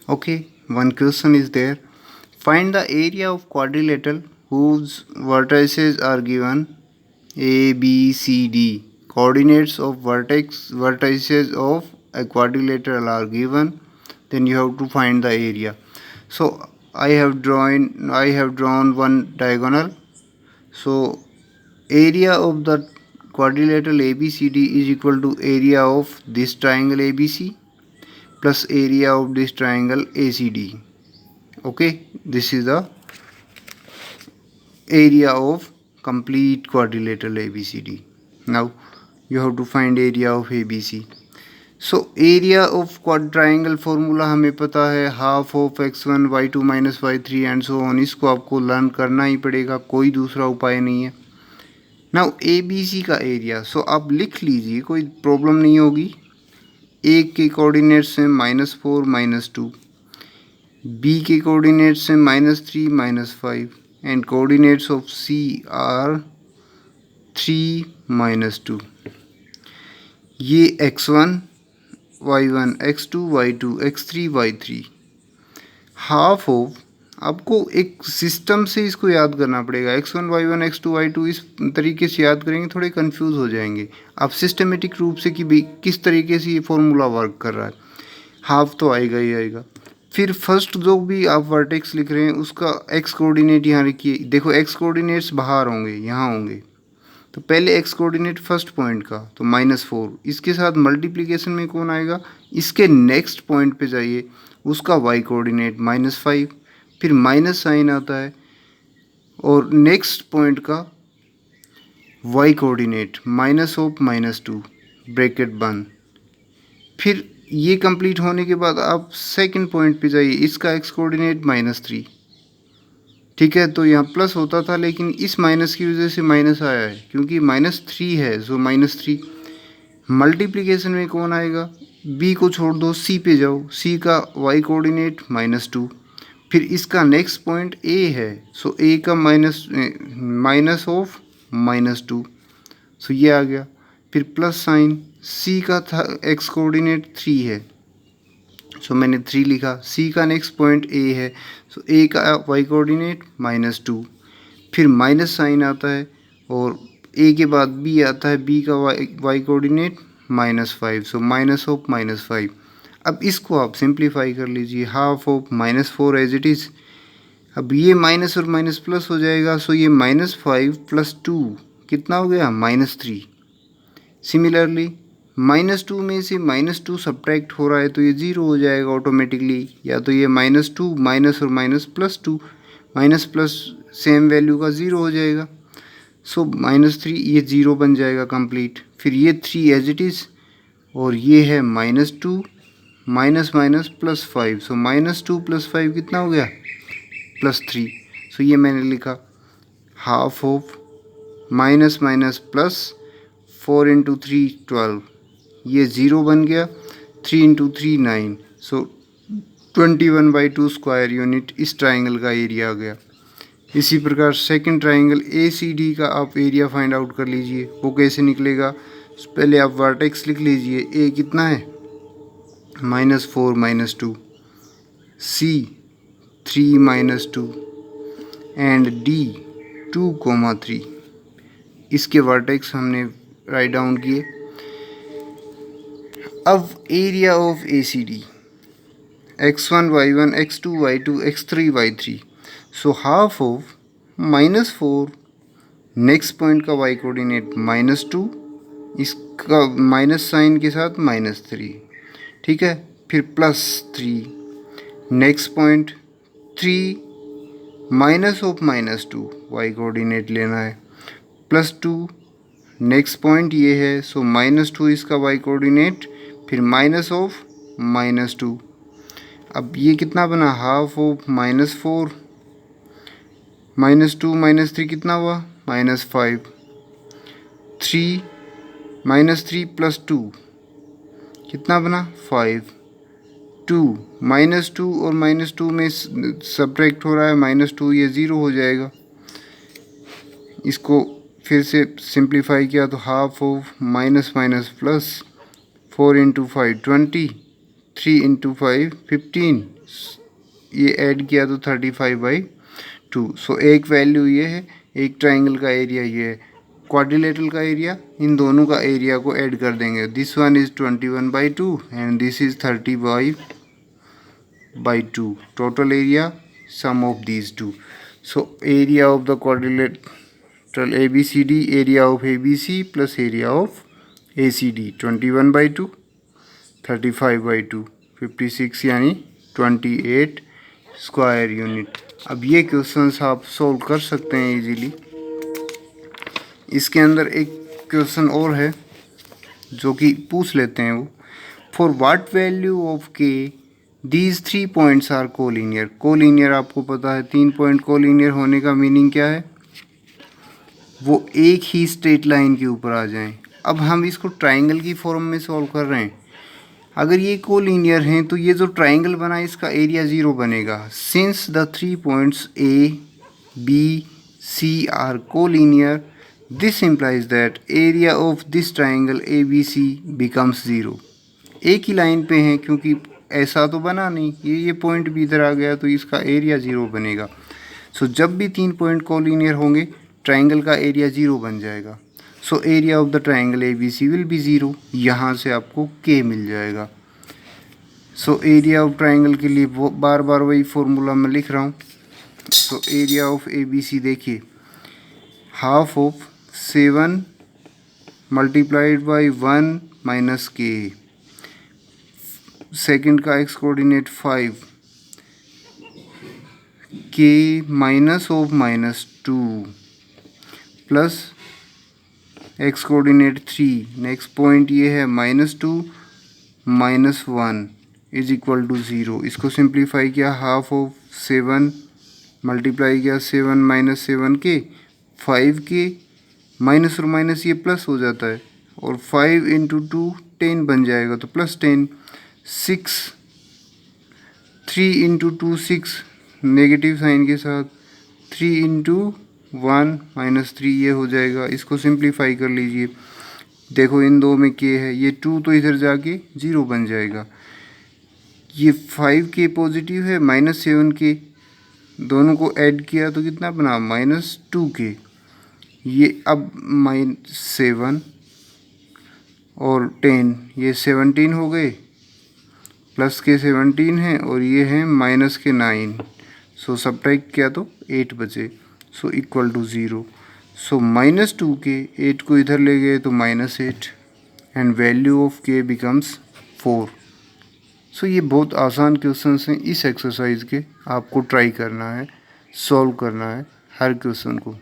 Okay, one question is there. Find the area of quadrilateral whose vertices are given A, B, C, D. Coordinates of vertices of a quadrilateral are given. Then you have to find the area. So I have drawn one diagonal. So area of the quadrilateral ABCD is equal to area of this triangle ABC plus area of this triangle ACD. Okay, this is the area of complete quadrilateral ABCD. Now you have to find area of ABC. So area of quad triangle formula हमें पता है half of x1 y2 minus y3 and so on. इसको आपको learn करना ही पड़ेगा, कोई दूसरा उपाय नहीं है. नाउ ए बी सी का एरिया, सो आप लिख लीजिए, कोई प्रॉब्लम नहीं होगी. ए के कोऑर्डिनेट्स हैं -4 -2, बी के कोऑर्डिनेट्स हैं -3 -5 and coordinates of C are 3 -2. ये x1 y1 x2 y2 x3 y3 half of. आपको एक सिस्टम से इसको याद करना पड़ेगा. x1 y1 x2 y2 इस तरीके से याद करेंगे थोड़े कंफ्यूज हो जाएंगे आप सिस्टमेटिक रूप से कि किस तरीके से ये फॉर्मूला वर्क कर रहा है. हाफ तो आएगा ही आएगा. फिर फर्स्ट जो भी आप वर्टेक्स लिख रहे हैं उसका एक्स कोऑर्डिनेट यहाँ लिखिए. देखो एक्स कोऑर्डिनेट्स बाहर होंगे, यहाँ होंगे. तो पहले एक्स कोऑर्डिनेट फर्स्ट पॉइंट का तो -4, इसके साथ मल्टीप्लिकेशन में कौन आएगा, इसके नेक्स्ट पॉइंट पे जाइए, उसका वाई कोऑर्डिनेट -5, फिर माइनस साइन आता है और नेक्स्ट पॉइंट का वाई कोऑर्डिनेट -2 ब्रैकेट बंद. फिर ये कंप्लीट होने के बाद आप सेकंड पॉइंट पे जाइए, इसका एक्स कोऑर्डिनेट -3. ठीक है, तो यहाँ प्लस होता था लेकिन इस माइनस की वजह से माइनस आया है क्योंकि -3 है, सो -3. मल्टीप्लिकेशन में कौन आएगा, बी को छोड़ दो, सी पे जाओ, सी का वाई कोऑर्डिनेट -2. फिर इसका नेक्स्ट पॉइंट ए है, सो ए का माइनस ऑफ -2, सो ये आ गया. फिर प्लस साइन, सी का था एक्स कोऑर्डिनेट 3 है, सो मैंने 3 लिखा. सी का नेक्स्ट पॉइंट ए है, सो ए का वाई कोऑर्डिनेट -2. फिर माइनस साइन आता है और ए के बाद बी आता है, बी का Y coordinate -5, so minus of -5. अब इसको आप सिंप्लीफाई कर लीजिए, half of -4 as it is. अब ये माइनस और माइनस प्लस हो जाएगा, सो ये -5 + 2 कितना हो गया, -3. सिमिलरली -2 में से -2 सब्ट्रैक्ट हो रहा है तो ये 0 हो जाएगा ऑटोमेटिकली, या तो ये -2 माइनस और minus +2 minus plus same value का 0 हो जाएगा. सो -3 ये 0 बन जाएगा कंप्लीट. फिर ये 3 एज इट इज़ और ये है -2 माइनस माइनस +5, सो -2 + 5 कितना हो गया, +3. सो ये मैंने लिखा half of minus minus plus 4 × 3 12, ये 0 बन गया. 3 × 3 9, सो 21/2 स्क्वायर यूनिट इस ट्राइंगल का एरिया आ गया. इसी प्रकार सेकंड ट्राइंगल ACD का आप एरिया फाइंड आउट कर लीजिए. वो कैसे निकलेगा, पहले आप वर्टेक्स लिख लीजिए. ए कितना है, -4 -2, C 3 -2 एंड D 2, 3. इसके वर्टेक्स हमने राइट डाउन किए. अब area of ACD x1 y1 x2 y2 x3 y3, so half of -4, next point का वाई कोऑर्डिनेट -2, इसका माइनस साइन के साथ -3. ठीक है, फिर +3, next point 3 minus of -2 Y coordinate लेना है, +2, नेक्स्ट पॉइंट ये है, सो -2 इसका वाई कोऑर्डिनेट, फिर माइनस ऑफ -2. अब ये कितना बना, हाफ ऑफ -4 -2 -3 कितना हुआ, -5. 3 -3 + 2 कितना बना, 5. 2 -2 और -2 में सब्ट्रैक्ट हो रहा है, -2, ये 0 हो जाएगा. इसको फिर से सिंप्लीफाई किया तो half of minus minus plus 4 × 5 20 3 into 5 15, ये ऐड किया तो 35/2। सो एक वैल्यू ये है, एक ट्राइंगल का एरिया ये है, क्वाड्रिलेटरल का एरिया, इन दोनों का एरिया को ऐड कर देंगे। This one is 21/2 and this is 35/2। Total area sum of these two. So area of the quadrilateral ABCD, area of ABC plus area of ACD 21/2, 35/2, 56 यानी 28 स्क्वायर यूनिट। अब ये questions आप solve कर सकते हैं इजीली। इसके अंदर एक क्वेश्चन और है जो कि पूछ लेते हैं वो, for what value of K these 3 points are collinear. Collinear आपको पता है 3 पॉइंट कोलिनियर होने का मीनिंग क्या है, वो एक ही स्ट्रेट लाइन के ऊपर आ जाएं। अब हम इसको ट्राइंगल की फॉर्म में सॉल्व कर रहे हैं। अगर ये कोलिनियर हैं तो ये जो ट्राइंगल बना है इसका एरिया 0 बनेगा। Since the 3 points ABC are collinear, this implies that area of this triangle ABC becomes 0। एक ही लाइन पे हैं क्योंकि ऐसा तो बना नहीं, ये पॉइंट भी इधर आ गया तो इसका एरिया 0 बनेगा। सो जब भी 3 पॉइंट कोलिनियर होंगे ट्राइंगल का एरिया 0 बन जाएगा। सो area of the triangle ABC will be 0। यहाँ से आपको K मिल जाएगा। सो एरिया ऑफ ट्राइंगल के लिए वो बार बार वही फॉर्मूला मैं लिख रहा हूँ। सो एरिया ऑफ ABC देखिए, half of 7 multiplied by 1 minus K, second का x coordinate 5, K minus of -2 plus x coordinate 3। Next point ये है -2 -1 इज इक्वल टू 0। इसको सिंप्लीफाई किया, हाफ ऑफ 7 मल्टीप्लाई किया 7 माइनस 7 के 5 के, माइनस और माइनस ये प्लस हो जाता है, और 5 इंटू 2 10 बन जाएगा तो +10। 6 3 इंटू 2 6 नेगेटिव साइन के साथ, 3 इंटू 1 -3 ये हो जाएगा। इसको सिंप्लीफाई कर लीजिए, देखो इन दो में K है, ये 2 तो इधर जाके 0 बन जाएगा। ये 5K पॉजिटिव है, -7K, दोनों को ऐड किया तो कितना बना -2K। ये अब -7 और 10 ये 17 हो गए, प्लस के 17 है और ये है माइनस के 9। सो सब्ट्रैक्ट किया तो 8 बचे, so equal to 0। So -2K, 8 को इधर ले गए तो -8 and value of K becomes 4। सो ये बहुत आसान क्वेश्चंस हैं। इस एक्सरसाइज के आपको ट्राई करना है, सॉल्व करना है हर क्वेश्चन को।